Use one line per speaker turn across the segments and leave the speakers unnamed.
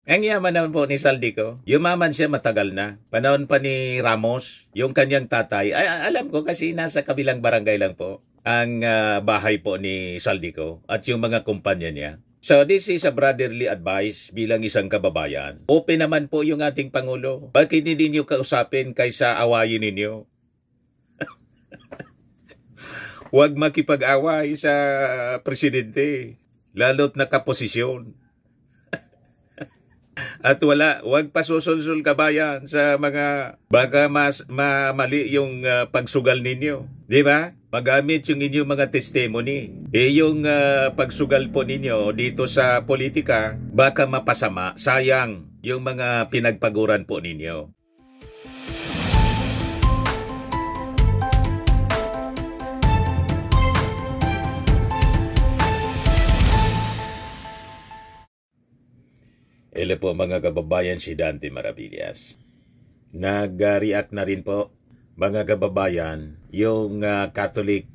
Ang yaman naman po ni Saldico, yumaman siya matagal na. Panahon pa ni Ramos, yung kanyang tatay. Ay, alam ko kasi nasa kabilang barangay lang po ang bahay po ni Saldico at yung mga kumpanya niya. So this is a brotherly advice bilang isang kababayan. Open naman po yung ating Pangulo. Bakit hindi niyo kausapin kaysa awayin ninyo? Huwag makipag-away sa presidente, lalo't nakaposisyon. At huwag pasusulsul kabayan sa mga baka mali yung pagsugal ninyo. Di ba? Magamit yung inyong mga testimony. Yung pagsugal po ninyo dito sa politika, baka mapasama. Sayang yung mga pinagpaguran po ninyo. Ele po mga kababayan, si Dante Maravillas. Nag-react na rin po mga kababayan yung Catholic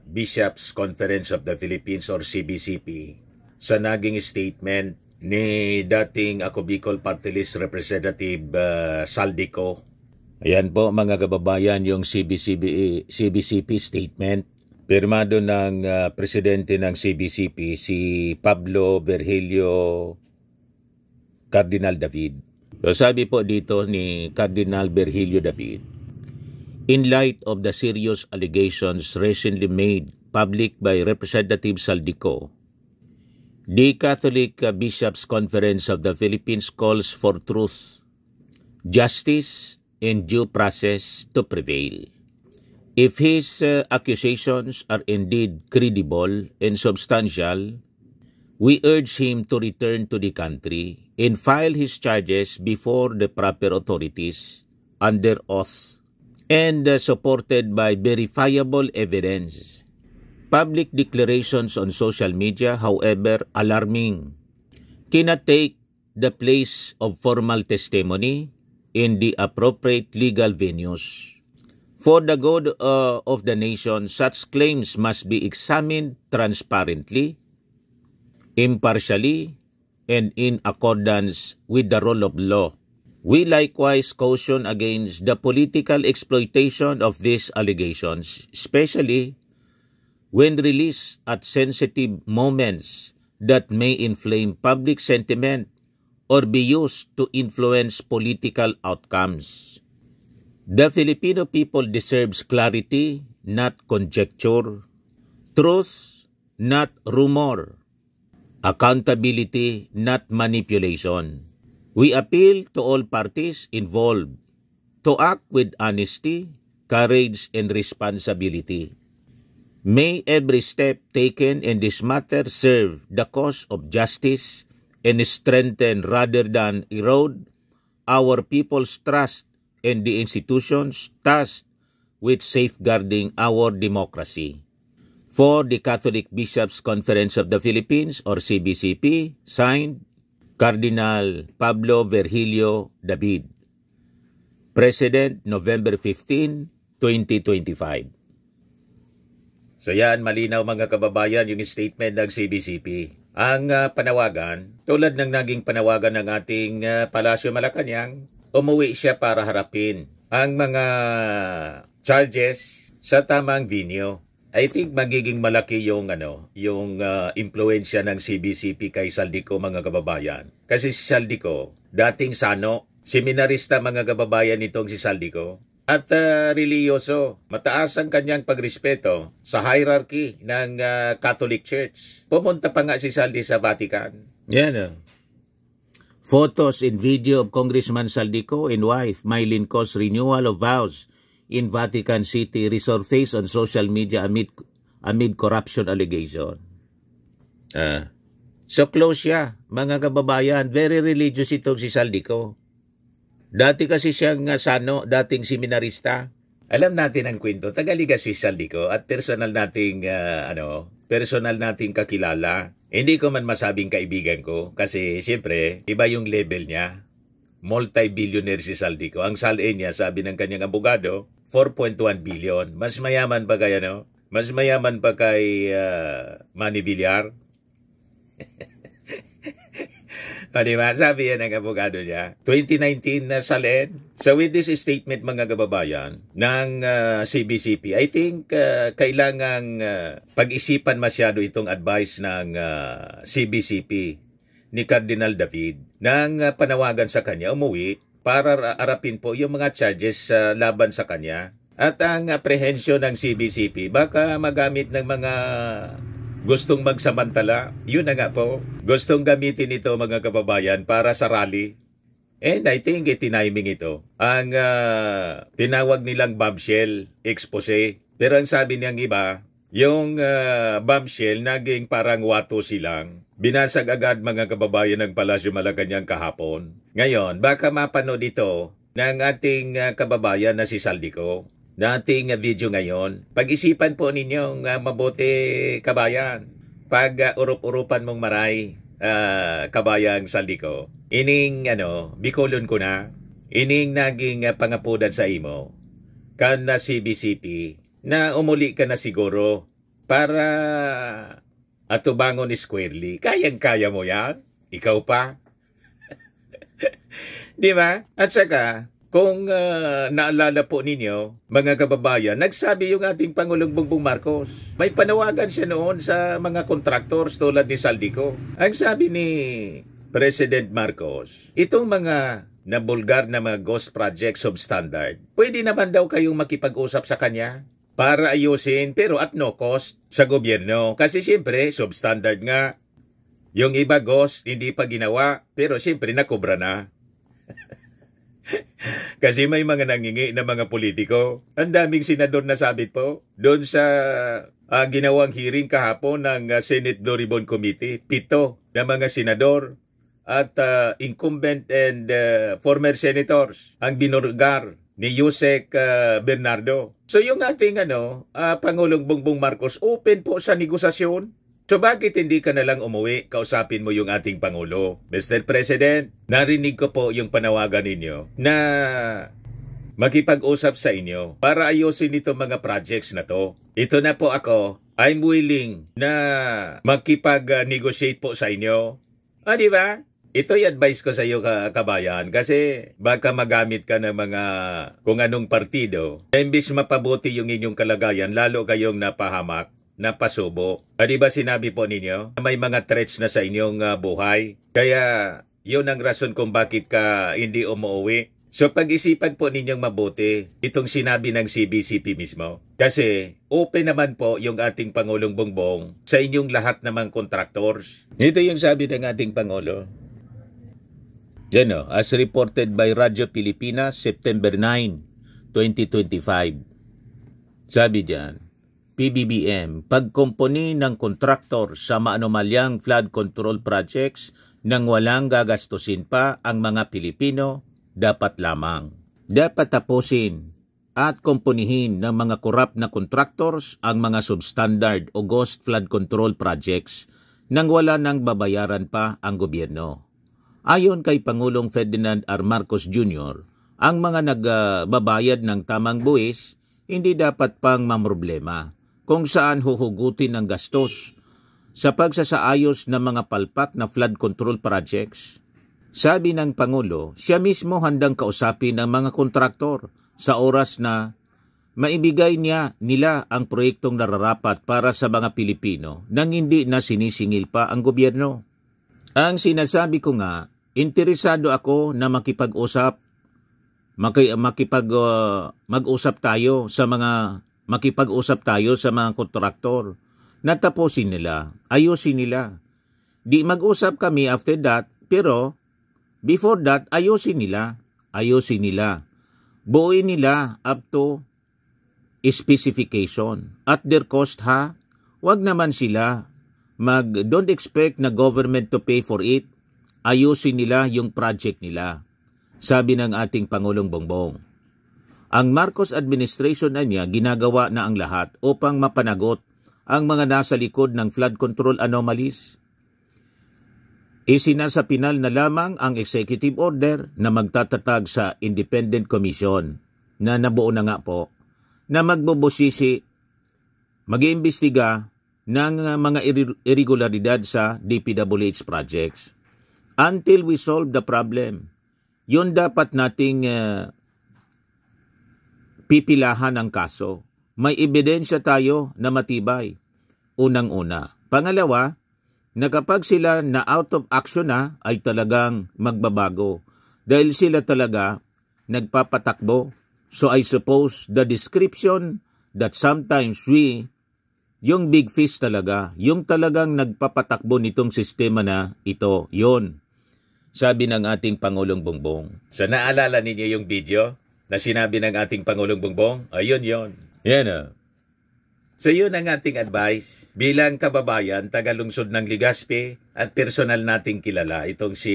Bishops Conference of the Philippines or CBCP sa naging statement ni dating Ako Bicol Party List Representative Saldico. Ayan po mga kababayan yung CBCP statement. Pirmado ng presidente ng CBCP si Pablo Virgilio Cardinal David. So sabi po dito ni Cardinal Virgilio David, in light of the serious allegations recently made public by Representative Saldico, the Catholic Bishops Conference of the Philippines calls for truth, justice, and due process to prevail. If his accusations are indeed credible and substantial, we urge him to return to the country and file his charges before the proper authorities under oath and supported by verifiable evidence. Public declarations on social media, however alarming, cannot take the place of formal testimony in the appropriate legal venues. For the good of the nation, such claims must be examined transparently, impartially, and in accordance with the rule of law. We likewise caution against the political exploitation of these allegations, especially when released at sensitive moments that may inflame public sentiment or be used to influence political outcomes. The Filipino people deserves clarity, not conjecture, truth, not rumor, accountability, not manipulation. We appeal to all parties involved to act with honesty, courage, and responsibility. May every step taken in this matter serve the cause of justice and strengthen rather than erode our people's trust in the institutions tasked with safeguarding our democracy. For the Catholic Bishops Conference of the Philippines or CBCP, signed Cardinal Pablo Virgilio David. President, November 15, 2025. So yan, malinaw mga kababayan yung statement ng CBCP. Ang panawagan, tulad ng naging panawagan ng ating Palasyo Malacanang, umuwi siya para harapin ang mga charges sa tamang venue. I think magiging malaki yung impluwensya ng CBCP kay Saldico mga kababayan. Kasi si Saldico, dating sano, seminarista mga kababayan nitong si Saldico. At religyoso, mataas ang kanyang pagrespeto sa hierarchy ng Catholic Church. Pumunta pa nga si Saldi sa Vatican. Yan. Photos and video of Congressman Saldico and wife Mylene Cos renewal of vows in Vatican City resurface on social media amid corruption allegation. So close siya, mga kababayan. Very religious itong si Saldico. Dati kasi siyang sano, dating seminarista. Alam natin ang kwento, tagaliga si Saldico at personal nating kakilala. Hindi ko man masabing kaibigan ko kasi siyempre iba yung level niya. Multi-billionaire si Saldico. Ang salin niya, sabi ng kanyang abogado, 4.1 billion. Mas mayaman pa kay Mas mayaman pa kay Manny Villar. O, di ba? Sabi yan ng abogado niya. 2019 na salin. So with this statement, mga kababayan, ng CBCP, I think kailangang pag-isipan masyado itong advice ng CBCP ni Cardinal David nang panawagan sa kanya umuwi para arapin po yung mga charges laban sa kanya. At ang apprehension ng CBCP, baka magamit ng mga gustong magsamantala. Yun na nga po. Gustong gamitin ito, mga kababayan, para sa rally. And I think itiniming ito. Ang tinawag nilang bombshell expose. Pero ang sabi niyang iba, yung bombshell naging parang wato silang. Binasag agad, mga kababayan, ng Palasyo Malacanang kahapon. Ngayon, baka mapanood ito ng ating kababayan na si Saldico. Dating video ngayon, pag-isipan po ninyong mabuti, kabayan. Pag urup-urupan mong maray, kabayang Saldico, ining Bicolon ko na, ining naging pangapudan sa imo, kan na CBCP, na umuli ka na siguro para atubangon ni squarely. Kayang-kaya mo yan? Ikaw pa? Di ba? At saka, kung naalala po ninyo, mga kababayan, nagsabi yung ating Pangulong Bongbong Marcos. May panawagan siya noon sa mga contractors tulad ni Saldico. Ang sabi ni President Marcos, itong mga nabulgar na mga ghost project substandard, pwede naman daw kayong makipag-usap sa kanya para ayusin, pero at no cost sa gobyerno. Kasi siyempre, substandard nga. Yung iba ghost, hindi pa ginawa, pero siyempre nakubra na. Kasi may mga nangingi na mga politiko. Ang daming senador na sabit po. Doon sa ginawang hearing kahapon ng Senate Blue Ribbon Committee, 7 na mga senador at incumbent and former senators ang binurgar ni Yusek Bernardo. So yung ating Pangulong Bongbong Marcos open po sa negosasyon. So bakit hindi ka na lang umuwi, kausapin mo yung ating Pangulo? Mr. President, narinig ko po yung panawagan ninyo na makipag-usap sa inyo para ayusin itong mga projects na to. Ito na po ako, I'm willing na makipag-negotiate po sa inyo. Di ba? Ito yung advice ko sa iyo, kabayan, kasi baka magamit ka ng mga kung anong partido. Imbis mapabuti yung inyong kalagayan, lalo kayong napahamak. Napasubo. Di ba sinabi po ninyo, may mga threats na sa inyong buhay? Kaya yun ang rason kung bakit ka hindi umuwi. So pag-isipan po ninyong mabuti itong sinabi ng CBCP mismo. Kasi open naman po yung ating Pangulong Bongbong sa inyong lahat namang contractors. Ito yung sabi ng ating Pangulo. As reported by Radyo Pilipinas, September 9, 2025. Sabi diyan, PBBM, pagkumpuni ng kontraktor sa maanomalyang flood control projects nang walang gagastusin pa ang mga Pilipino, dapat lamang. Dapat tapusin at kumpunihin ng mga korap na contractors ang mga substandard o ghost flood control projects nang wala nang babayaran pa ang gobyerno. Ayon kay Pangulong Ferdinand R. Marcos Jr., ang mga nagbabayad ng tamang buwis hindi dapat pang mamroblema kung saan huhugutin ng gastos sa pagsasaayos ng mga palpak na flood control projects. Sabi ng Pangulo, siya mismo handang kausapin ng mga kontraktor sa oras na maibigay nila ang proyektong nararapat para sa mga Pilipino nang hindi na sinisingil pa ang gobyerno. Ang sinasabi ko nga, interesado ako na mag-usap tayo sa mga kontraktor. Natapusin nila, ayusin nila. Di mag-usap kami after that, pero before that, ayusin nila. Buuin nila up to specification. At their cost wag naman sila don't expect na government to pay for it. Ayusin nila yung project nila. Sabi ng ating Pangulong Bongbong. Ang Marcos administration na niya ginagawa na ang lahat upang mapanagot ang mga nasa likod ng flood control anomalies. Isinasapinal na lamang ang executive order na magtatatag sa independent commission na nabuo na nga po na magbubusisi, mag-iimbestiga ng mga irregularidad sa DPWH projects. until we solve the problem. Yun dapat nating pipilahan ang kaso. May ebidensya tayo na matibay. Unang-una. Pangalawa, na kapag sila na out of action na, ay talagang magbabago. Dahil sila talaga nagpapatakbo. So I suppose the description that sometimes yung big fish talaga, yung talagang nagpapatakbo nitong sistema na ito, yon. Sabi ng ating Pangulong Bongbong. So naalala ninyo yung video na sinabi ng ating Pangulong Bongbong? Ayun yon. Yan. So yun ang ating advice bilang kababayan, taga-lungsod ng Legazpi at personal nating kilala itong si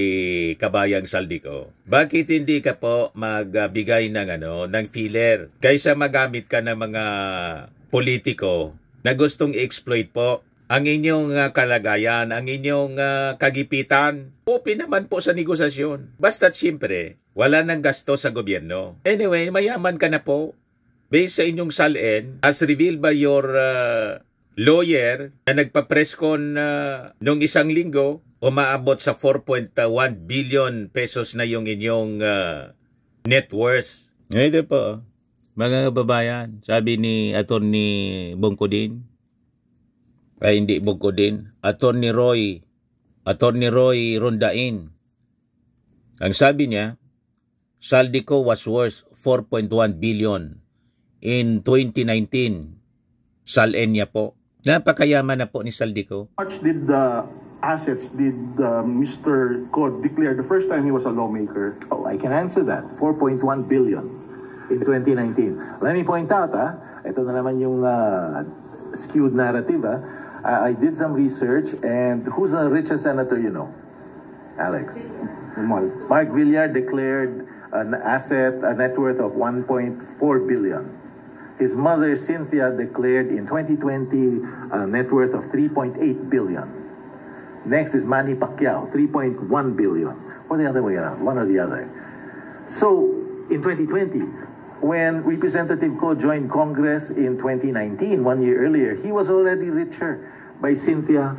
Kabayang Saldico. Bakit hindi ka po magbigay ng filler kaysa magamit ka ng mga politiko na gustong i-exploit po ang inyong kalagayan, ang inyong kagipitan? Open naman po sa negosasyon. Basta't siyempre, wala nang gasto sa gobyerno. Anyway, mayaman ka na po. Based sa inyong salin, as revealed by your lawyer na nagpa-press con nung isang linggo, umaabot sa 4.1 billion pesos na yung inyong net worth. Ito po, mga kababayan, sabi ni Atty. Bongkodin, ay hindi Bongkodin, Atty. Roy Rondain. Ang sabi niya, Saldico was worth 4.1 billion. In 2019, salin niya po. Napakayaman na po ni Saldico.
How much did the assets did Mr. Cod declare the first time he was a lawmaker?
Oh, I can answer that. 4.1 billion in 2019. Let me point out, ito na naman yung skewed narrative. I did some research, and who's the richest senator you know? Alex. Mark Villar declared an net worth of 1.4 billion. His mother, Cynthia, declared in 2020 a net worth of 3.8 billion. Next is Manny Pacquiao, 3.1 billion. Or the other way around, one or the other. So, in 2020, when Representative Ko joined Congress in 2019, 1 year earlier, he was already richer by Cynthia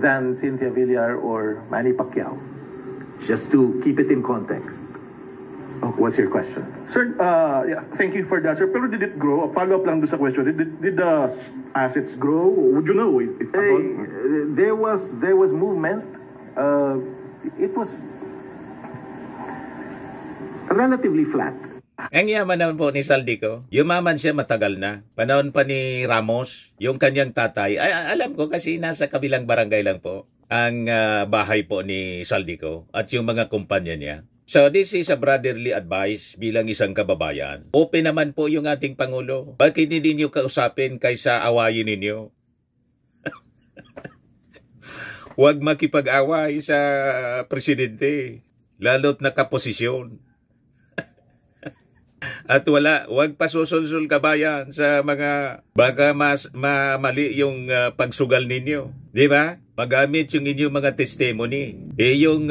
than Cynthia Villar or Manny Pacquiao. Just to keep it in context. What's your question?
Sir, yeah, thank you for that, sir. Pero did it grow? Follow up lang doon sa question. Did the assets grow? Would you know?
There was movement. It was relatively flat.
Ang yaman naman po ni Saldico, yumaman siya matagal na. Panahon pa ni Ramos, yung kanyang tatay. Alam ko kasi nasa kabilang barangay lang po ang bahay po ni Saldico at yung mga kumpanya niya. So this is a brotherly advice bilang isang kababayan. Open naman po yung ating Pangulo. Bakit hindi niyo kausapin kaysa awayin ninyo? Huwag makipag-away sa presidente, lalo't nakaposisyon. At huwag pasusulsul kabayan sa mga baka mali yung pagsugal ninyo. Di ba? Magamit yung inyong mga testimony. Yung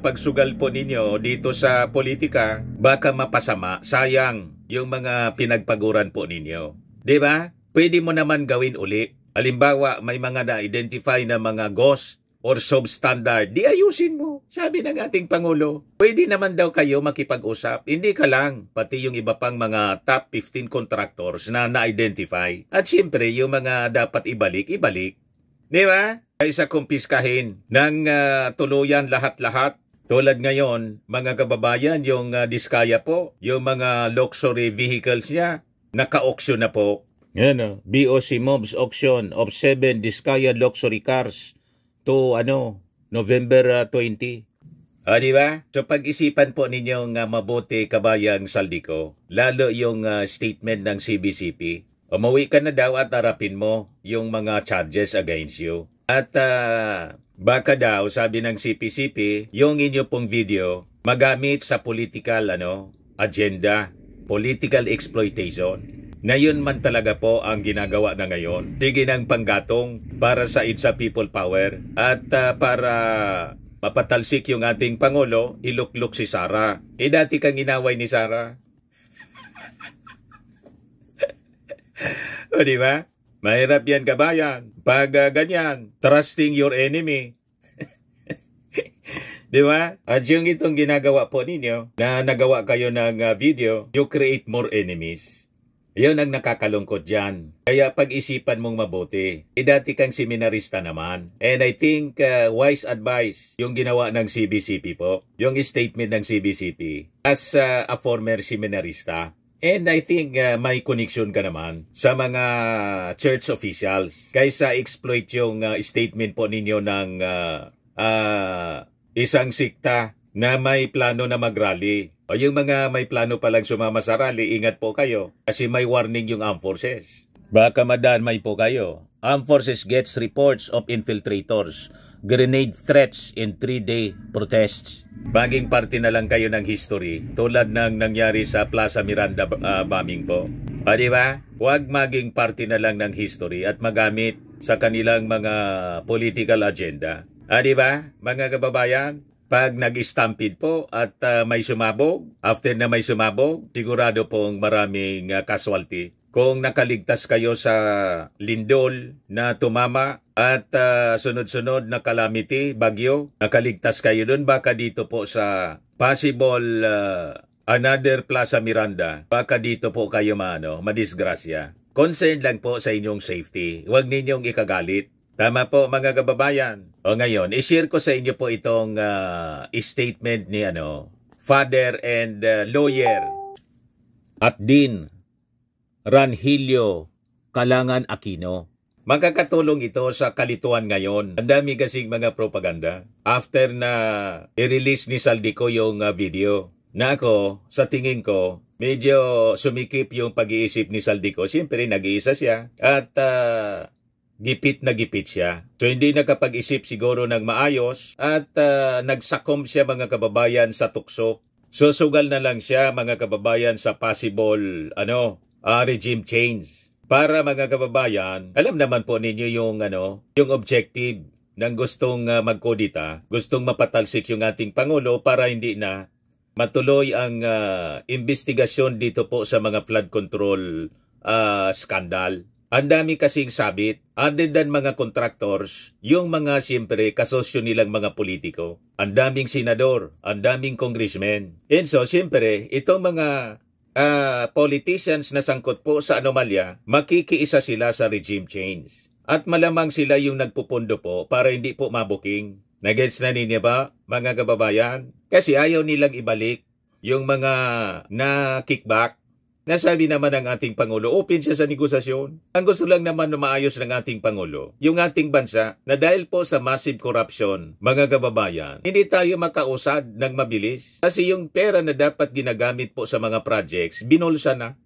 pagsugal po ninyo dito sa politika, baka mapasama. Sayang yung mga pinagpaguran po ninyo. Di ba? Pwede mo naman gawin uli. Halimbawa, may mga na-identify na mga ghost or substandard, di ayusin mo. Sabi ng ating Pangulo, pwede naman daw kayo makipag-usap. Hindi ka lang, pati yung iba pang mga top 15 contractors na na-identify. At siyempre, yung mga dapat ibalik. Di ba? Kaysa kumpiskahin ng tuluyan lahat-lahat. Tulad ngayon, mga kababayan, yung Diskaya po, yung mga luxury vehicles niya, naka-auction na po. Yan, BOC Mobs Auction of 7 Diskaya luxury cars to November 20. Di ba? So pag-isipan po ninyong mabuti, Kabayang Saldico, lalo yung statement ng CBCP. Umuwi ka na daw at harapin mo yung mga charges against you. At baka daw, sabi ng CPCP, yung inyo pong video magamit sa political agenda, political exploitation. Na yun man talaga po ang ginagawa na ngayon. Sige ng panggatong para sa It's a People Power at para mapatalsik yung ating Pangulo, ilukluk si Sara. Dati kang inaway ni Sara. O di ba? Mahirap yan, kabayan. Pag ganyan, trusting your enemy. Di ba? At yung itong ginagawa po ninyo, na nagawa kayo ng video, you create more enemies. Yun ang nakakalungkot dyan. Kaya pag-isipan mong mabuti. Dati kang seminarista naman. And I think wise advice yung ginawa ng CBCP po. Yung statement ng CBCP as a former seminarista. And I think may connection ka naman sa mga church officials. Kaysa exploit yung statement po ninyo ng isang sikta na may plano na mag-rally. O yung mga may plano palang sumama sa rally, ingat po kayo. Kasi may warning yung Armed Forces. Baka madamay po kayo. Armed Forces gets reports of infiltrators, grenade threats in 3-day protests. Maging parte na lang kayo ng history, tulad ng nangyari sa Plaza Miranda bombing po. O diba? Huwag maging parte na lang ng history at magamit sa kanilang mga political agenda. O diba, mga kababayan? Pag nag-stampede po at may sumabog, after na may sumabog, sigurado pong maraming casualty. Kung nakaligtas kayo sa lindol na tumama at sunod-sunod na calamity, bagyo, nakaligtas kayo dun, baka dito po sa possible another Plaza Miranda, baka dito po kayo madisgrasya. Concern lang po sa inyong safety. Huwag ninyong ikagalit. Tama po mga kababayan. O ngayon, i-share ko sa inyo po itong statement ni father and lawyer at Dean Ranhilio Calangan Aquino. Magkakatulong ito sa kalituan ngayon. Ang dami kasing mga propaganda. After na i-release ni Saldico yung video, na ako, sa tingin ko, medyo sumikip yung pag-iisip ni Saldico. Siyempre, nag-iisa siya. At gipit na gipit siya. So hindi nakapag-isip siguro ng maayos at nagsakom siya mga kababayan sa tukso. So sugal na lang siya mga kababayan sa possible regime change. Para mga kababayan, alam naman po ninyo yung objective ng gustong magkodita, gustong mapatalsik yung ating Pangulo para hindi na matuloy ang investigasyon dito po sa mga flood control scandal. Ang dami kasing sabit, other than mga contractors, yung mga siyempre kasosyo nilang mga politiko. Ang daming senador, ang daming congressmen. And so siyempre, itong mga politicians na sangkot po sa anomalya, makikiisa sila sa regime change. At malamang sila yung nagpupundo po para hindi po mabuking. Nagets na ninyo ba, mga kababayan? Kasi ayaw nilang ibalik yung mga na-kickback. Nasabi naman ng ating Pangulo, open siya sa negosasyon. Ang gusto lang naman na maayos ng ating Pangulo, yung ating bansa, na dahil po sa massive corruption, mga kababayan, hindi tayo makausad ng mabilis. Kasi yung pera na dapat ginagamit po sa mga projects, binulsa na.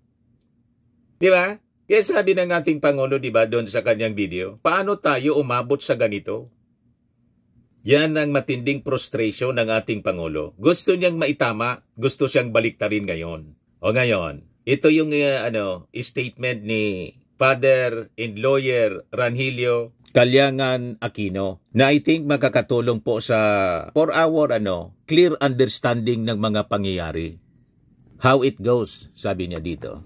Di ba? Kaya sabi ng ating Pangulo, di ba, doon sa kanyang video, paano tayo umabot sa ganito? Yan ang matinding frustration ng ating Pangulo. Gusto niyang maitama, gusto siyang baliktarin ngayon. O ngayon, ito yung statement ni Father and Lawyer Ranhilio Calangan Aquino na I think makakatulong po for our clear understanding ng mga pangyayari. How it goes, sabi niya dito.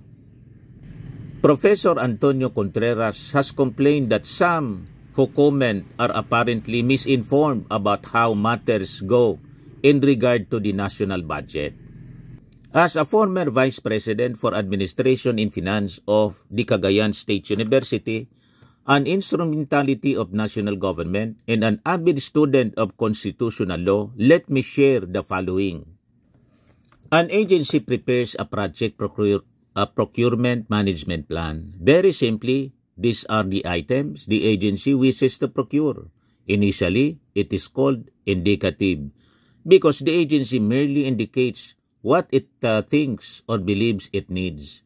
Professor Antonio Contreras has complained that some who comment are apparently misinformed about how matters go in regard to the national budget. As a former Vice President for Administration and Finance of the Cagayan State University, an instrumentality of national government, and an avid student of constitutional law, let me share the following. An agency prepares a project procurement management plan. Very simply, these are the items the agency wishes to procure. Initially, it is called indicative because the agency merely indicates what it thinks or believes it needs.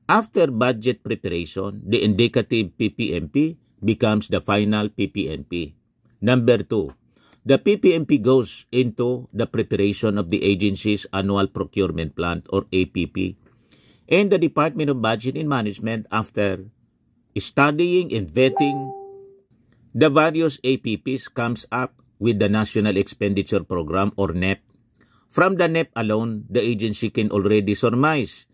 After budget preparation, the indicative PPMP becomes the final PPMP. Number 2, the PPMP goes into the preparation of the agency's annual procurement plan or APP. And the Department of Budget and Management, after studying and vetting the various APPs, comes up with the National Expenditure Program or NEP. From the NEP alone, the agency can already surmise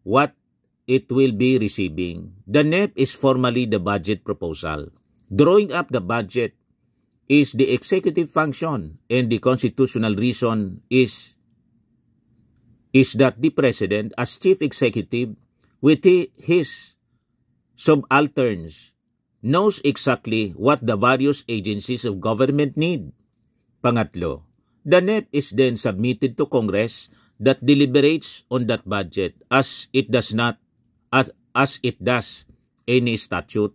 what it will be receiving. The NEP is formally the budget proposal. Drawing up the budget
is the executive function, and the constitutional reason is that the President, as Chief Executive, with his subalterns, knows exactly what the various agencies of government need. Pangatlo, the NEP is then submitted to Congress that deliberates on that budget as it does any statute.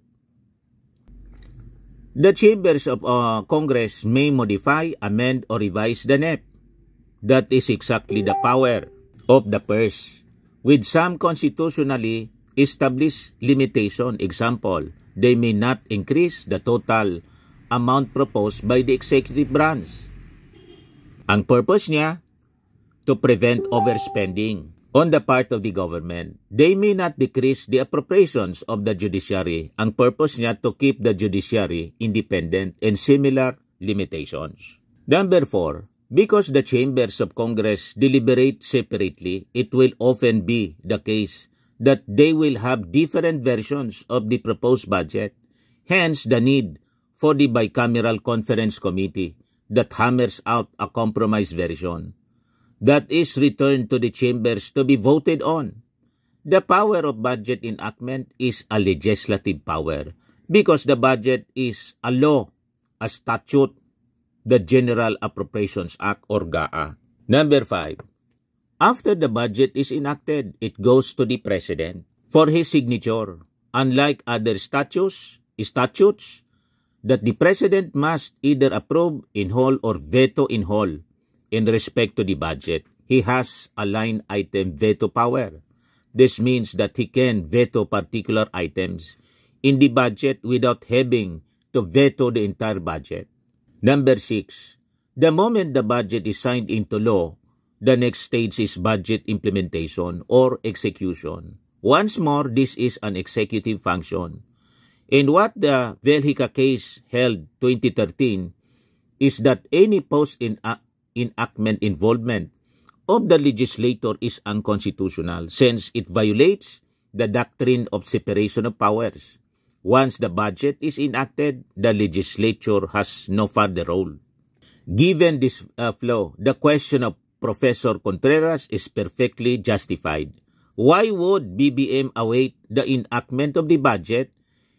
The chambers of Congress may modify, amend, or revise the NEP. That is exactly the power of the purse, with some constitutionally established limitation. Example, they may not increase the total amount proposed by the executive branch. Ang purpose niya, to prevent overspending on the part of the government. They may not decrease the appropriations of the judiciary. Ang purpose niya, to keep the judiciary independent, and similar limitations. Number 4, because the chambers of Congress deliberate separately, it will often be the case that they will have different versions of the proposed budget. Hence, the need for the bicameral conference committee that hammers out a compromise version that is returned to the chambers to be voted on. The power of budget enactment is a legislative power because the budget is a law, a statute, the General Appropriations Act or GAA. Number 5, after the budget is enacted, it goes to the President for his signature. Unlike other statutes that the President must either approve in whole or veto in whole in respect to the budget, he has a line item veto power. This means that he can veto particular items in the budget without having to veto the entire budget. Number 6, the moment the budget is signed into law, the next stage is budget implementation or execution. Once more, this is an executive function. And what the Velhica case held 2013 is that any post-enactment involvement of the legislator is unconstitutional since it violates the doctrine of separation of powers. Once the budget is enacted, the legislature has no further role. Given this flow, the question of Professor Contreras is perfectly justified. Why would BBM await the enactment of the budget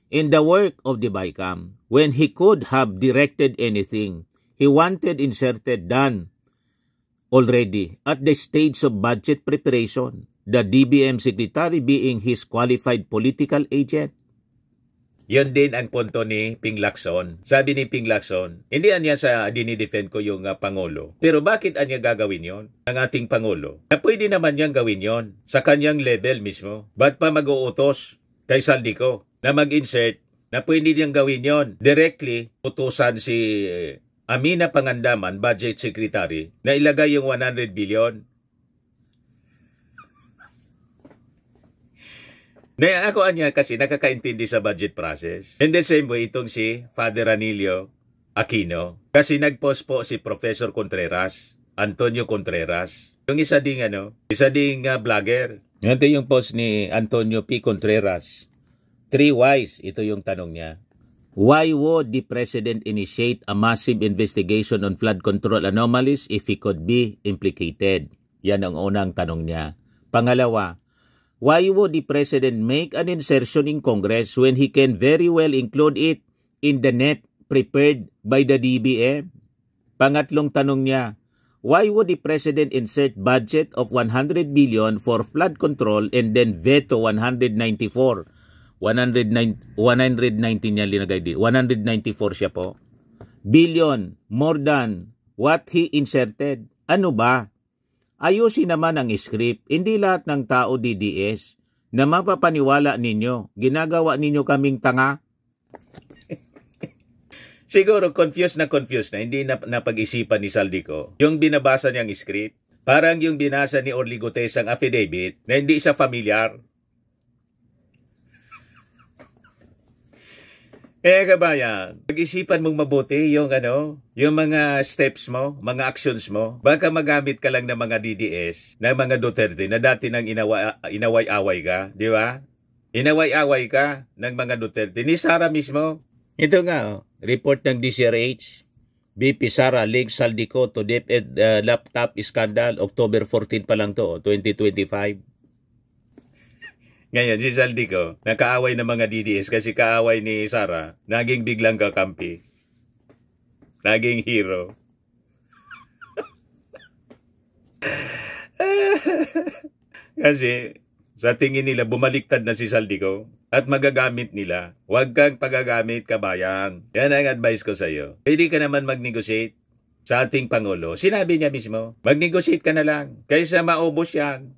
in the work of the BICAM when he could have directed anything he wanted inserted done already at the stage of budget preparation, the DBM secretary being his qualified political agent?
Yun din ang punto ni Ping Lacson. Sabi ni Ping Lacson, hindi niya sa dinidefend ko yung Pangulo. Pero bakit niya gagawin yon ang ating Pangulo? Na pwede naman niyang gawin yon sa kanyang level mismo. Ba't pa mag-uutos kay Saldico na mag-insert na pwede niyang gawin yon directly? Utusan si Amina Pangandaman, Budget Secretary, na ilagay yung 100 billion. Na ako anya kasi nakakaintindi sa budget process. In the same way, itong si Father Anilio Aquino. Kasi nag-post po si Professor Contreras, Antonio Contreras. Yung isa ding vlogger. Ito yung post ni Antonio P. Contreras. 3 whys, ito yung tanong niya.
Why would the President initiate a massive investigation on flood control anomalies if he could be implicated? Yan ang unang tanong niya. Pangalawa, why would the President make an insertion in Congress when he can very well include it in the NEP prepared by the DBM? Pangatlong tanong niya, why would the President insert budget of 100 billion for flood control and then veto 119 niya linagay din. 194 siya po. Billion, more than what he inserted. Ano ba? Ayusin naman ang script. Hindi lahat ng tao DDS na mapapaniwala ninyo. Ginagawa ninyo kaming tanga.
Siguro confused na. Hindi na napag-isipan ni Saldico. Yung binabasa niyang script, parang yung binasa ni Orly Gutes ang affidavit na hindi siya familiar. Kabayan, pag-isipan mong mabuti yung mga steps mo, mga actions mo. Baka magamit ka lang ng mga DDS, ng mga Duterte na dati nang inaway-away ka, di ba? Inaway-away ka ng mga Duterte. Ni Sara mismo. Ito nga, report ng DCRH.
BP Sara links Saldico to DepEd laptop scandal. October 14 pa lang to, 2025. Ngayon, si Saldico, nakaaway ng mga DDS kasi kaaway ni Sara, naging biglang kakampi. Naging hero. Kasi sa tingin nila bumaliktad na si Saldico at magagamit nila. Huwag kang pagagamit, kabayan. Yan ang advice ko sa iyo. Pwede ka naman mag-negotiate sa ating Pangulo. Sinabi niya mismo, mag-negotiate ka na lang kaysa maubos yan.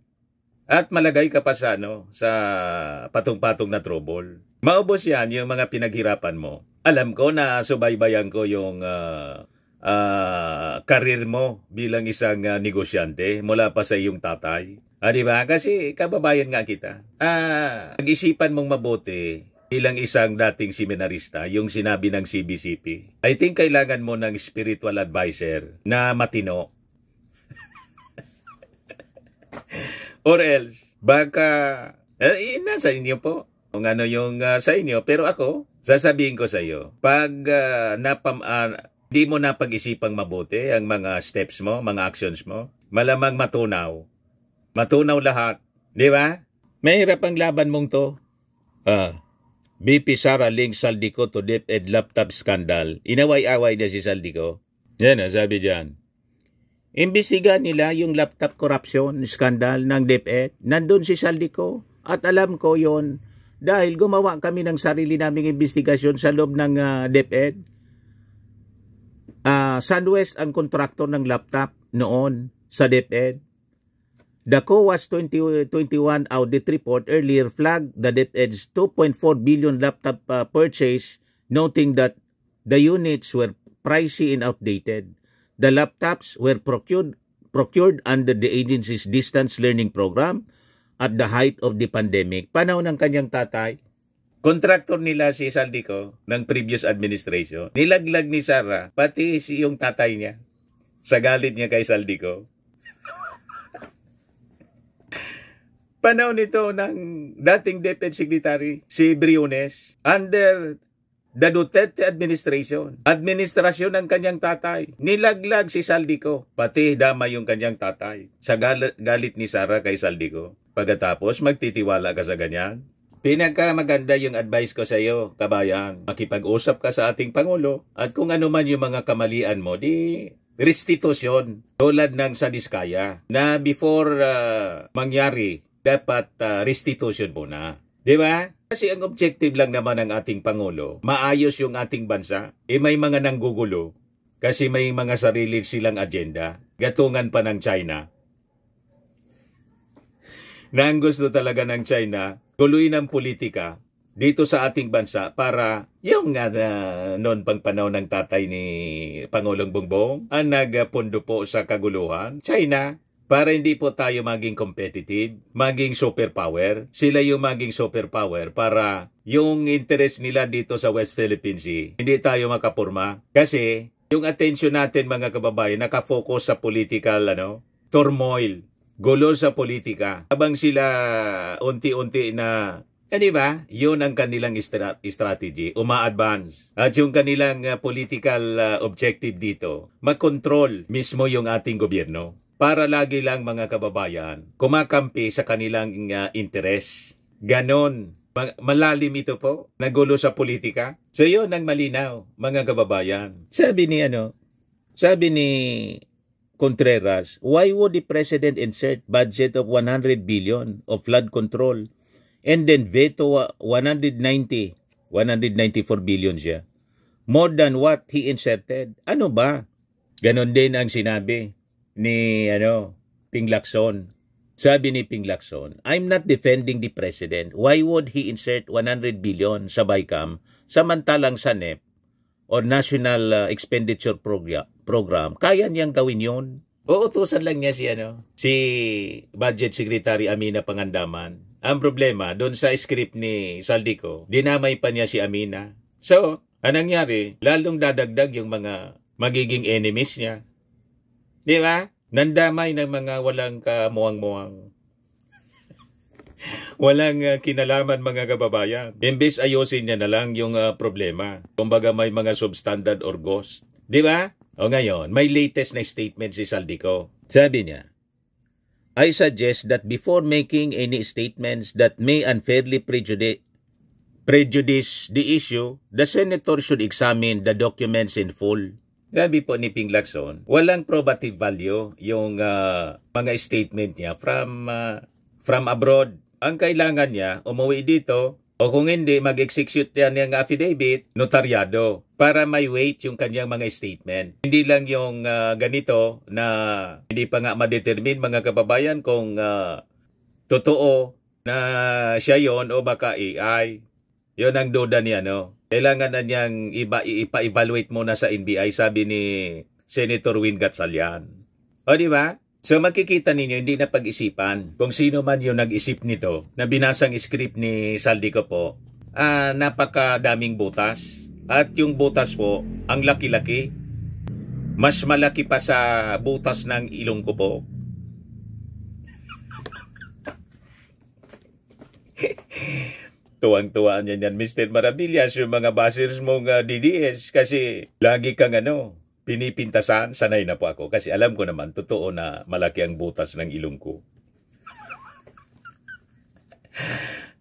At malagay ka pa sa, sa patong-patong na trouble. Maubos yan yung mga pinaghirapan mo. Alam ko na subaybayan ko yung karir mo bilang isang negosyante mula pa sa iyong tatay. Diba? Kasi kababayan nga kita. Pag-isipan mong mabuti bilang isang dating seminarista, yung sinabi ng CBCP. I think kailangan mo ng spiritual advisor na matino. Or else, baka, nasa inyo po. Kung ano yung sa inyo. Pero ako, sasabihin ko sa iyo, pag di mo na pag-isipang mabuti ang mga steps mo, mga actions mo, malamang matunaw. Matunaw lahat. Di ba? Mahirap ang laban mong to. BP Sara links Saldico to DepEd laptop scandal. Inaway-away na si Saldico. Yan sabi dyan. Imbestigahan nila yung laptop corruption scandal ng DepEd. Nandun si Saldico. At alam ko yon dahil gumawa kami ng sarili naming investigasyon sa loob ng DepEd. Sunwest ang kontraktor ng laptop noon sa DepEd. The COA's 2021 audit report earlier flagged the DepEd's 2.4 billion laptop purchase, noting that the units were pricey and outdated. The laptops were procured under the agency's distance learning program at the height of the pandemic. Panahon ng kanyang tatay. Kontraktor nila si Saldico ng previous administration. Nilaglag ni Sara, pati si yung tatay niya. Sa galit niya kay Saldico. Panahon nito ng dating DepEd Secretary, si Briones, under the Duterte administration. Administrasyon ng kanyang tatay. Nilaglag si Saldico, pati dama yung kanyang tatay. Sa galit ni Sara kay Saldico. Pagkatapos, magtitiwala ka sa ganyan. Pinagkamaganda yung advice ko sa iyo, kabayan. Makipag-usap ka sa ating Pangulo at kung ano man yung mga kamalian mo, di restitusyon. Tulad ng sa Diskaya na before mangyari, dapat restitution muna. Di ba? Kasi ang objective lang naman ng ating Pangulo, maayos yung ating bansa. May mga nanggugulo kasi may mga sarili silang agenda. Gatungan pa ng China. Na ang gusto talaga ng China, guluhin ang politika dito sa ating bansa para yung noon pang panahon ng tatay ni Pangulong Bongbong ang nagpundo po sa kaguluhan, China. Para hindi po tayo maging competitive, maging superpower. Sila yung maging superpower para yung interest nila dito sa West Philippine Sea, hindi tayo makapurma. Kasi yung attention natin mga kababayan, nakafocus sa political turmoil, gulo sa politika. Habang sila unti-unti na, di ba? Yun ang kanilang strategy, uma-advance. At yung kanilang political objective dito, mag-control mismo yung ating gobyerno. Para lagi lang mga kababayan, kumakampi sa kanilang interes. Ganon. Malalim ito po, nagulo sa politika. So yun ang malinaw, mga kababayan. Sabi ni Contreras, why would the President insert budget of 100 billion of flood control and then veto 194 billion siya? More than what he inserted. Ano ba? Ganon din ang sinabi ni Ping Lacson. Sabi ni Ping Lacson, I'm not defending the President. Why would he insert 100 billion sa BICAM samantalang sa NEP or National Expenditure Program? Kaya niyang gawin yun. Uutusan lang niya si Budget Secretary Amina Pangandaman. Ang problema, doon sa script ni Saldico, dinamay pa niya si Amina. So, anong nangyari? Lalong dadagdag yung mga magiging enemies niya. Di ba? Nandamay ng mga walang kamuang-muang. Walang kinalaman mga kababayan. Imbes ayusin niya na lang yung problema. Kumbaga may mga substandard or ghost. Di ba?
O ngayon, may latest na statement si Saldico. Sabi niya, I suggest that before making any statements that may unfairly prejudice the issue, the Senator should examine the documents in full. Sabi po ni Ping Lacson, walang probative value yung mga statement niya from abroad. Ang kailangan niya, umuwi dito, o kung hindi, mag-execute yan ng affidavit, notaryado, para may weight yung kanyang mga statement. Hindi lang yung ganito na hindi pa nga ma-determine mga kababayan kung totoo na siya yon o baka AI. Yon ang duda niya, no? Kailangan na niyang ipa-evaluate muna sa NBI, sabi ni Senator Win Gatchalian. O di ba? So makikita ninyo, hindi na pag-isipan kung sino man yung nag-isip nito na binasang script ni Saldico po. Napakadaming butas. At yung butas po, ang laki-laki. Mas malaki pa sa butas ng ilong ko po. Tuwang-tuwa niyan yan, Mr. Maravillas, yung mga bashers mong DDS kasi lagi kang pinipintasan. Sanay na po ako kasi alam ko naman, totoo na malaki ang butas ng ilong ko.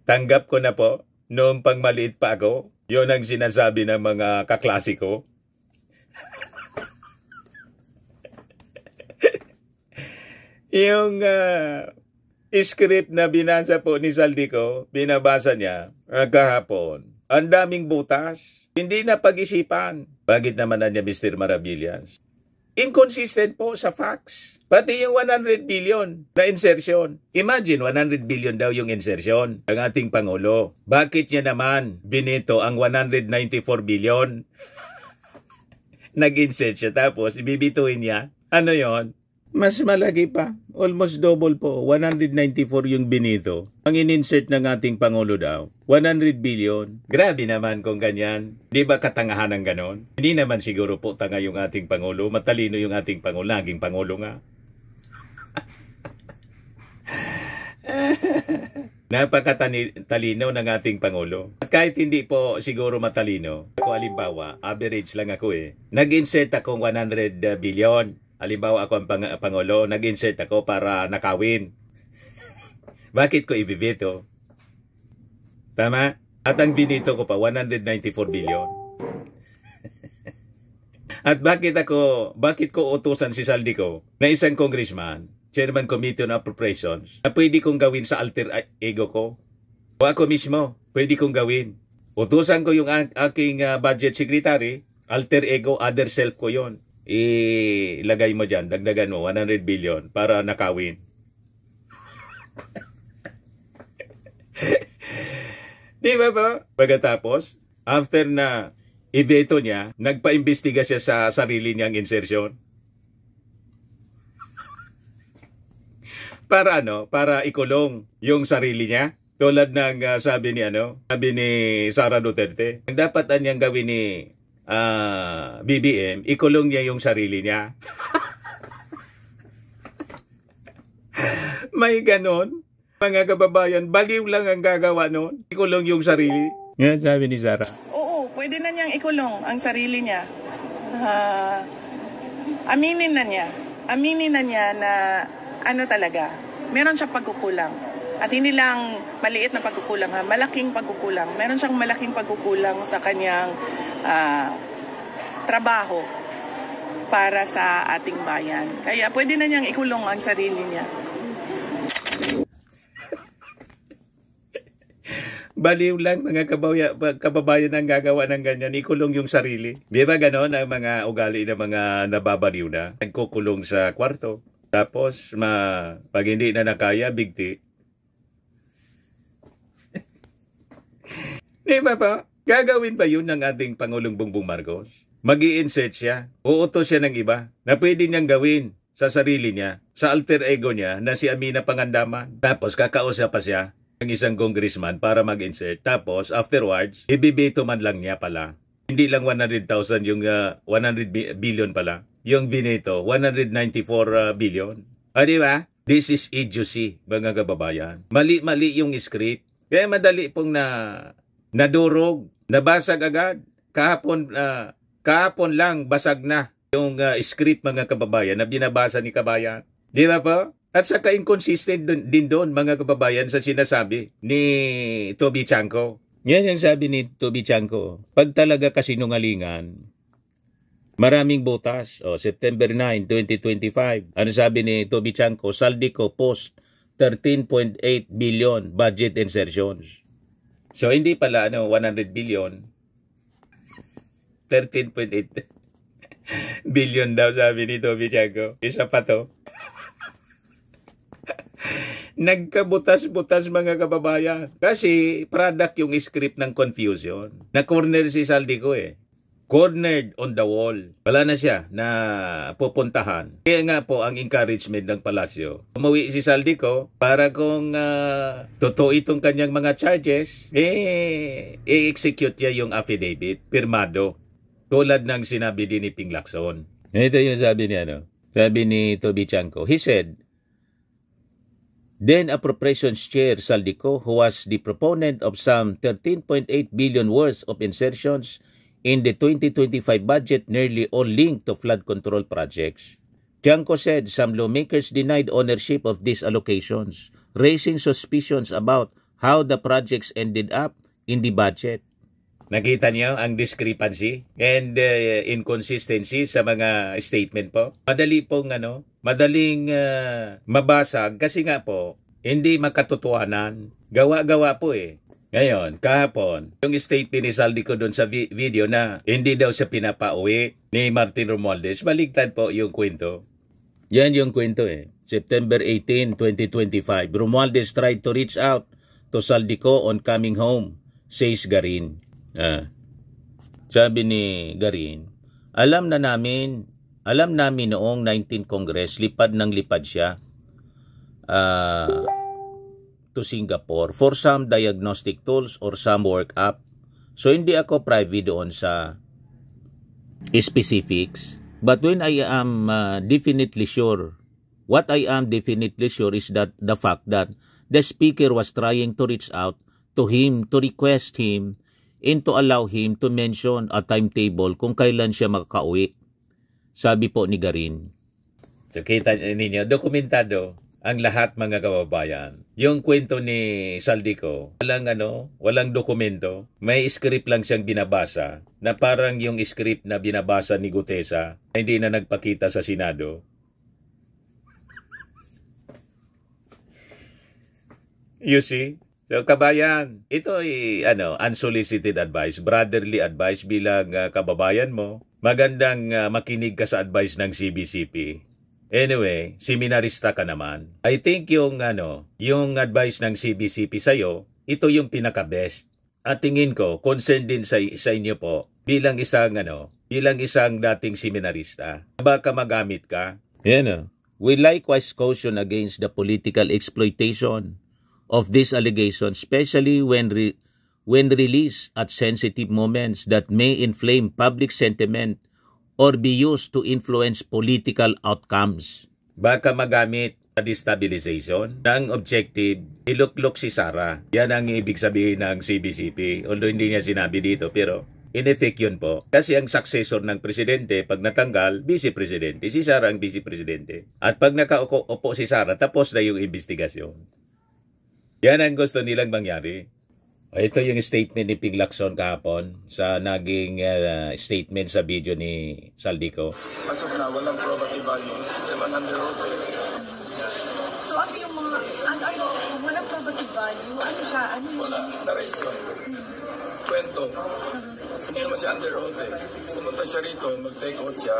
Tanggap ko na po, noong pang maliit pa ako, yun ang sinasabi ng mga kaklase ko. Yung script na binasa po ni Saldico, binabasa niya kahapon. Ang daming butas, hindi na pag-isipan. Bakit naman na niya, Mr. Maravillas? Inconsistent po sa facts. Pati yung 100 billion na insertion. Imagine, 100 billion daw yung insertion ng ating Pangulo. Bakit niya naman binito ang 194 billion? Nag-insert siya tapos bibituin niya. Ano yon? Mas malaki pa. Almost double po. 194 yung binito. Ang in-insert ng ating Pangulo daw, 100 billion. Grabe naman kung ganyan. Di ba katangahan ng ganon? Hindi naman siguro po tanga yung ating Pangulo. Matalino yung ating Pangulo. Naging Pangulo nga. Napakatalino ng ating Pangulo. At kahit hindi po siguro matalino, ako alimbawa, average lang ako nag-insert akong 100 billion. Halimbawa ako ang Pangulo, nag-insert ako para nakawin. Bakit ko ibibito? Tama? At ang binito ko pa, 194 billion. At bakit ko utusan si Saldico na isang congressman, Chairman Committee on Appropriations, na pwede kong gawin sa alter ego ko? O ako mismo, pwede kong gawin. Utusan ko yung aking budget secretary, alter ego, other self ko yon. Ilagay mo dyan, dagdagan mo, 100 billion para nakawin. Di ba ba? Pagkatapos, after na ibeto niya, nagpa-imbestiga siya sa sarili niyang insertion. Para para ikulong yung sarili niya. Tulad ng sabi ni Sara Duterte. Ang dapat niyang gawin ni BBM, ikulong niya yung sarili niya. May ganon. Mga kababayan, baliw lang ang gagawa nun. Ikulong yung sarili. Yan, sabi ni Sara.
Oo, pwede na niyang ikulong ang sarili niya. Aminin na niya na talaga, meron siyang pagkukulang. At hindi lang maliit na pagkukulang, malaking pagkukulang. Meron siyang malaking pagkukulang sa kanyang trabaho para sa ating bayan. Kaya pwede na niyang ikulong ang sarili niya.
Baliw lang mga kababayan ang gagawa ng ganyan, ikulong yung sarili. Di ba ganon ang mga ugali ng mga nababaliw na? Nagkukulong sa kwarto. Tapos, pag hindi na nakaya, bigti. Di ba pa? Gagawin ba yun ng ating Pangulong Bongbong Marcos? Mag-i-insert siya. Uutos siya ng iba na pwede niyang gawin sa sarili niya, sa alter ego niya na si Amina Pangandaman. Tapos, kakausap pa siya ng isang congressman para mag-insert. Tapos, afterwards, ibibito man lang niya pala. Hindi lang 100,000 yung 100 billion pala. Yung binito, 194 billion. Di ba? This is idiocy, mga kababayan. Mali-mali yung script. Kaya madali pong nadurog, nabasag agad. Kahapon lang, basag na yung script mga kababayan na binabasa ni Kabayan. Di ba po? At saka inconsistent din doon mga kababayan sa sinasabi ni Toby Chanco. Yan yung sabi ni Toby Chanco. Pag talaga kasinungalingan, maraming butas. September 9, 2025. Ano sabi ni Toby Chanco? Saldico post 13.8 billion budget insertions. So hindi pala 100 billion. 13.8 billion daw sabi ni Toby Chanco. Isa pa to. Nagkabutas-butas mga kababayan. Kasi product yung script ng confusion. Na-corner si Saldico Cornered on the wall. Wala na siya na pupuntahan. Kaya nga po ang encouragement ng palasyo. Umuwi si Saldico para kung totoo itong kanyang mga charges, i-execute niya yung affidavit, pirmado. Tulad ng sinabi din ni Ping Lacson. Ito yung sabi ni Sabi ni Toby Chanco. He said, then Appropriations Chair Saldico, who was the proponent of some 13.8 billion worth of insertions in the 2025 budget, nearly all linked to flood control projects. Chanco said some lawmakers denied ownership of these allocations, raising suspicions about how the projects ended up in the budget. Nakita niyo ang discrepancy and inconsistency sa mga statement po. Madali pong madaling mabasag kasi nga po hindi makatotohanan. Gawa-gawa po Ngayon, kahapon, yung statement ni Saldico doon sa video na hindi daw siya pinapauwi ni Martin Romualdez, baligtad po yung kwento. Yan yung kwento September 18, 2025, Romualdez tried to reach out to Saldico on coming home, says Garin. Sabi ni Garin, alam namin noong 19 Congress, lipad siya to Singapore for some diagnostic tools or some workup. So hindi ako private doon sa specifics. But when I am definitely sure, what I am definitely sure is that the fact that the speaker was trying to reach out to him, to request him, and to allow him to mention a timetable kung kailan siya makakauwi. Sabi po ni Garin. So kita ninyo, dokumentado ang lahat mga kababayan. Yung kwento ni Saldico, walang dokumento. May script lang siyang binabasa na parang yung script na binabasa ni Gutesa na hindi na nagpakita sa Senado. You see? So kabayan, ito ay unsolicited advice, brotherly advice bilang kababayan mo. Magandang makinig ka sa advice ng CBCP. Anyway, seminarista ka naman. I think yung advice ng CBCP sa'yo, ito yung pinaka-best. At tingin ko, concern din sa inyo po bilang isang dating seminarista. Baka magamit ka. We likewise caution against the political exploitation of this allegation, especially when released at sensitive moments that may inflame public sentiment or be used to influence political outcomes. Baka magamit sa destabilization ng objective, iluklok si Sara. Yan ang ibig sabihin ng CBCP. Although hindi niya sinabi dito, pero in effect yun po. Kasi ang successor ng presidente, pag natanggal, vice-presidente. Si Sara ang vice-presidente. At pag nakaupo si Sara, tapos na yung investigasyon. Yan ang gusto nilang mangyari. Ito yung statement ni Ping Lacson kahapon sa naging statement sa video ni Saldico.
Pasok na, walang probative values. Naman under oath.
So ano yung mga, walang probative value? Ano siya?
Wala, na-raise yun. Kwento. Hindi naman siya under oath Pumunta siya rito, mag-take oath siya.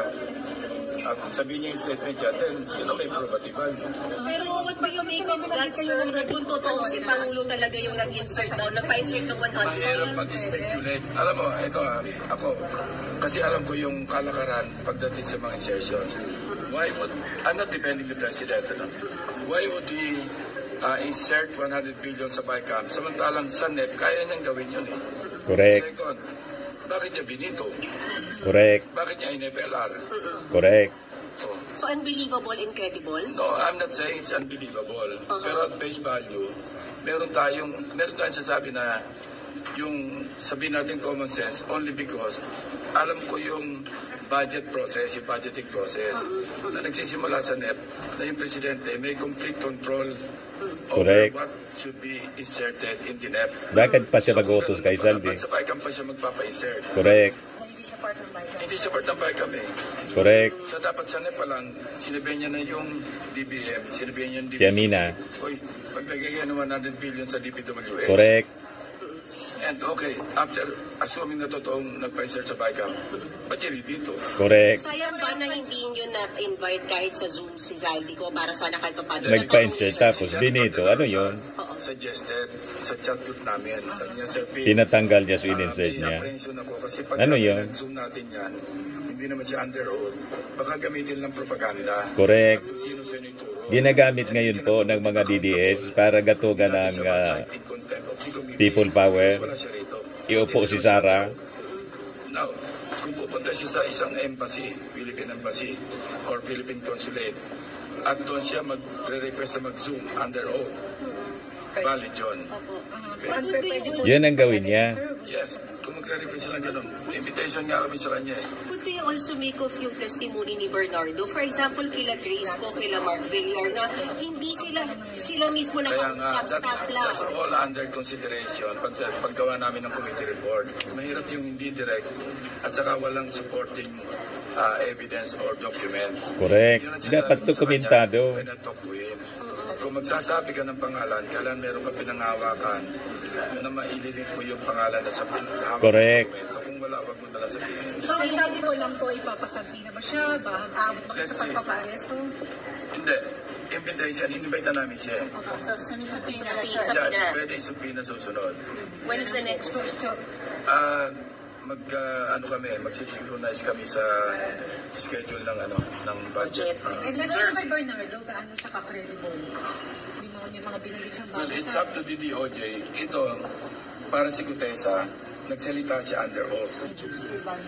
At sabihin niya yung statement niya, then may probative value.
Pero what do you make of that, sir? Kung totoo si Pangulo talaga yung nag-insert daw, nagpa-insert ng 100
Mahirap mag-speculate. Alam mo, ito ako, kasi alam ko yung kalakaran pagdating sa mga insertions. I'm not defending the President. Why would he insert 100 billion sa BICAM? Samantalang sa NEP, kaya niyang gawin yun
Correct.
Second, bakit niya binito?
Correct.
Bakit niya in-FLR?
Correct.
So unbelievable, incredible?
No, I'm not saying it's unbelievable. Pero at face value, meron tayong sasabi na yung sabihin natin common sense only because alam ko yung budget process, yung budgeting process na nagsisimula sa NEP na yung presidente may complete control over what should be inserted in the NEP.
Bakit pa siya mag-utos kay Saldi?
Sa BICAM pa siya magpapa-insert.
Correct.
Hindi siya part ng BICAM eh.
Correct.
So dapat sa NEP pa lang, sinabihan niya na yung DBM, sinabihan niya yung DBM.
Si Amina.
Uy, magbigay ka ng 100 billion sa DPWH.
Correct.
And okay, after assuming na totoong nagpa-insert sa BICAM, ba't yung dito?
Correct.
Sayang ba na hindi nyo na-invite kahit sa Zoom si Zaldico para sana kahit paano?
Nagpa-insert tapos binito. Ano yun?
Suggested sa chat group namin. Sabi niya, Sir P,
Tinatanggal niya sa in-insert
may
niya.
apprehension ako kasi pag
Ano yun?
nag-zoom natin yan, hindi naman siya under oath. Baka gamitin lang propaganda.
Correct.
Kung sino-sino ituro.
Ginagamit ngayon po ng mga DDS para gatugan ng people power.
Wala siya rito.
Iupo si Sara.
Now, kung pupunta siya sa isang embassy, Philippine Embassy or Philippine Consulate, at doon siya magre-request na mag-zoom under oath, valid yun. Okay.
Yan ang gawin niya.
Yes, kung magre-request sila gano'n, invitation nga kami sa kanya eh.
Could they also make of yung testimony ni Bernardo? For example, kila Grace ko, kila Mark Villar, na hindi sila mismo
Kaya nga,
nakausap, staff lang.
that's all under consideration paggawa namin ng committee report. Mahirap yung hindi direct at saka walang supporting evidence or document.
Correct.
Yun ang sinasabi
Dapat
ko sa
dokumentado.
kanya when I talk to him. Kung magsasabi ka ng pangalan, kailan meron ka pinangawakan na maililink mo yung pangalan at sa pinahawak
Correct.
dokumento. Kung wala, wag mo nalang sabihin.
So, sabi ko lang po, ipapasabi na ba siya? Aabot ba kayo sa pagpapa-aresto?
Hindi. Invitation, invite na namin siya.
Okay, so sunod sa pina.
Yeah, pwede isupina susunod.
When is the next?
Magsisynchronize kami sa schedule ng budget.
And lalo kay Bernardo, gaano siya ka-credible? Yung mga binigit siyang
Well,
bagay
it's up to the DOJ. Ito, para si Gutesa, nagsalita siya under oath.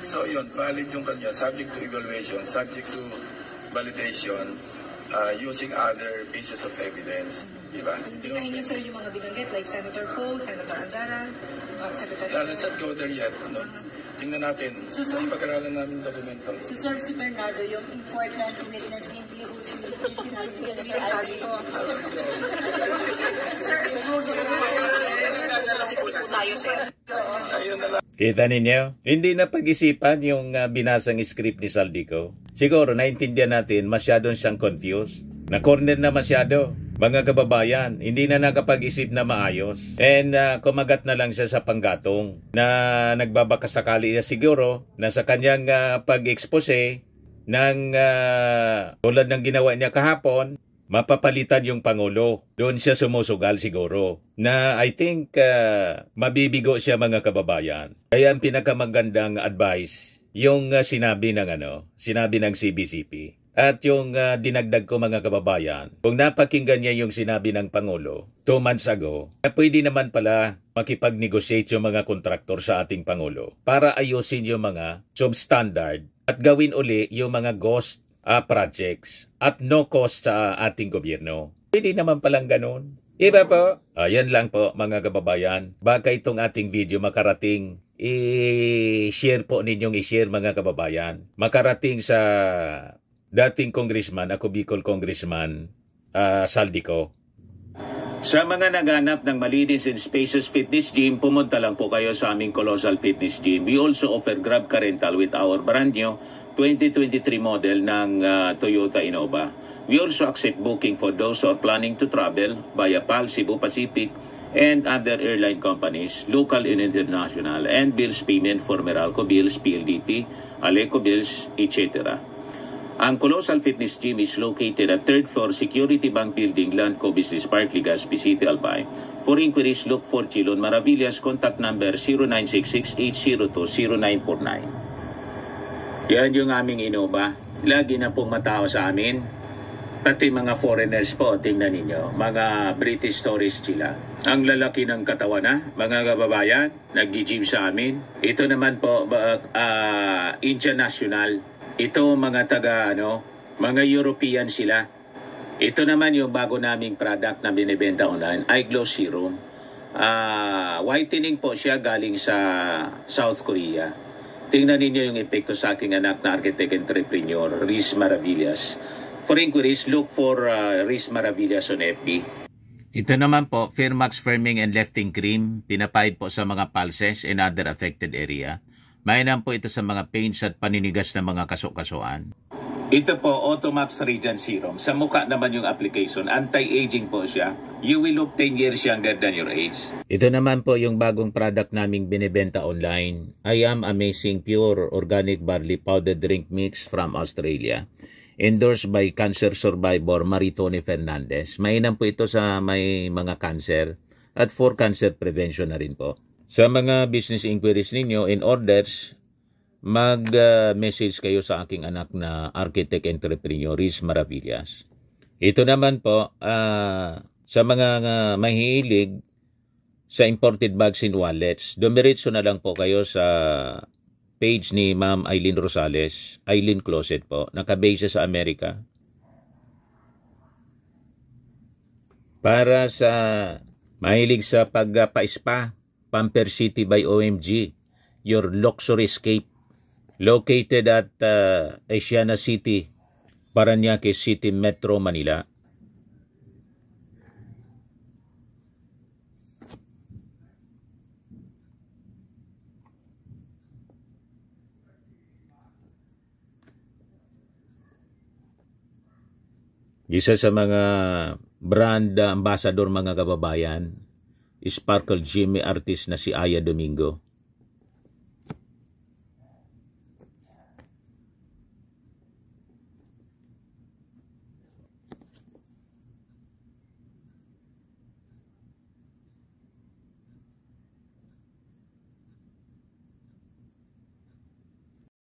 So yun, valid yung kanya, subject to evaluation, subject to validation, using other pieces of evidence. Diba?
Tingnan niyo sir yung mga binanggit, like Senator Poe, Senator Angara, Secretary.
Let's not go there yet. Tingnan natin. Kasi pag-aralan namin dokumento.
So sir, si Bernardo, yung important witness, hindi yung sinabi ni Sabi ko.
Sir, tayo, sir.
Ayun na lang.
Kita ninyo? Hindi na pag-isipan yung binasang script ni Saldico. Siguro, naintindihan natin, masyadong siyang confused. Na-corner na masyado. Mga kababayan, hindi na nakapag-isip na maayos. And kumagat na lang siya sa panggatong na nagbabakasakali niya siguro na sa kanyang pag-expose ng tulad ng ginawa niya kahapon, mapapalitan yung Pangulo. Doon siya sumusugal siguro. Na I think mabibigo siya mga kababayan. Kaya ang pinakamagandang advice, yung sinabi ng CBCP. At yung dinagdag ko mga kababayan, kung napakinggan niya yung sinabi ng Pangulo 2 months ago, pwede naman pala makipag-negotiate yung mga kontraktor sa ating Pangulo para ayusin yung mga substandard at gawin uli yung mga ghost projects at no cost sa ating gobyerno. Pwede naman palang ganun. Iba po? Ayan lang po mga kababayan. Baka itong ating video makarating, i-share po ninyong i-share mga kababayan. Makarating sa dating congressman, ako Bicol Congressman Saldico. Sa mga naghanap ng malinis and spacious fitness gym, pumunta lang po kayo sa aming Colossal Fitness Gym. We also offer Grab Car Rental with our brand new 2023 model ng Toyota Innova. We also accept booking for those who are planning to travel via PAL, Cebu Pacific, and other airline companies, local and international, and bills payment for Meralco Bills, PLDT, Aleco Bills, etc. Ang Colossal Fitness Gym is located at 3rd floor Security Bank Building, Landco Business Park, Legazpi City, Albay. For inquiries, look for Chilon Maravillas. Contact number 0966-802-0949. Yan yung aming Innova. Lagi na pong matao sa amin. Pati mga foreigners po, tingnan ninyo. Mga British tourists sila. Ang lalaki ng katawan mga kababayan, nag-gym sa amin. Ito naman po, international. Ito mga mga European sila. Ito naman yung bago naming product na binibenta online, iGlow Serum.
Whitening po siya galing sa South Korea. Tingnan ninyo yung epekto sa aking anak na architect entrepreneur, Riz Maravillas. For inquiries, look for Riz Maravillas on FB. Ito naman po, Firmax Firming and Lifting Cream, pinapahid po sa mga pulses and other affected area. Mainam po ito sa mga pains at paninigas ng mga kaso-kasuan. Ito po, Automax Radiant Serum. Sa mukha naman yung application. Anti-aging po siya. You will look 10 years younger than your age. Ito naman po yung bagong product naming binibenta online. I Am Amazing Pure Organic Barley Powder Drink Mix from Australia. Endorsed by cancer survivor Maritone Fernandez. Mainam po ito sa may mga cancer at for cancer prevention na rin po. Sa mga business inquiries ninyo and orders, mag-message kayo sa aking anak na architect entrepreneur, Riz Maravillas. Ito naman po, sa mga mahilig sa imported bags and wallets, dumiretso na lang po kayo sa page ni Ma'am Aileen Rosales, Aileen Closet po, nakabase sa Amerika. Para sa mahilig sa pagpa-spa, Pamper City by OMG, your luxury escape. Located at Asiana City, Parañaque City, Metro Manila. Isa sa mga brand ambassador mga kababayan, Sparkle Jimmy artist na si Aya Domingo.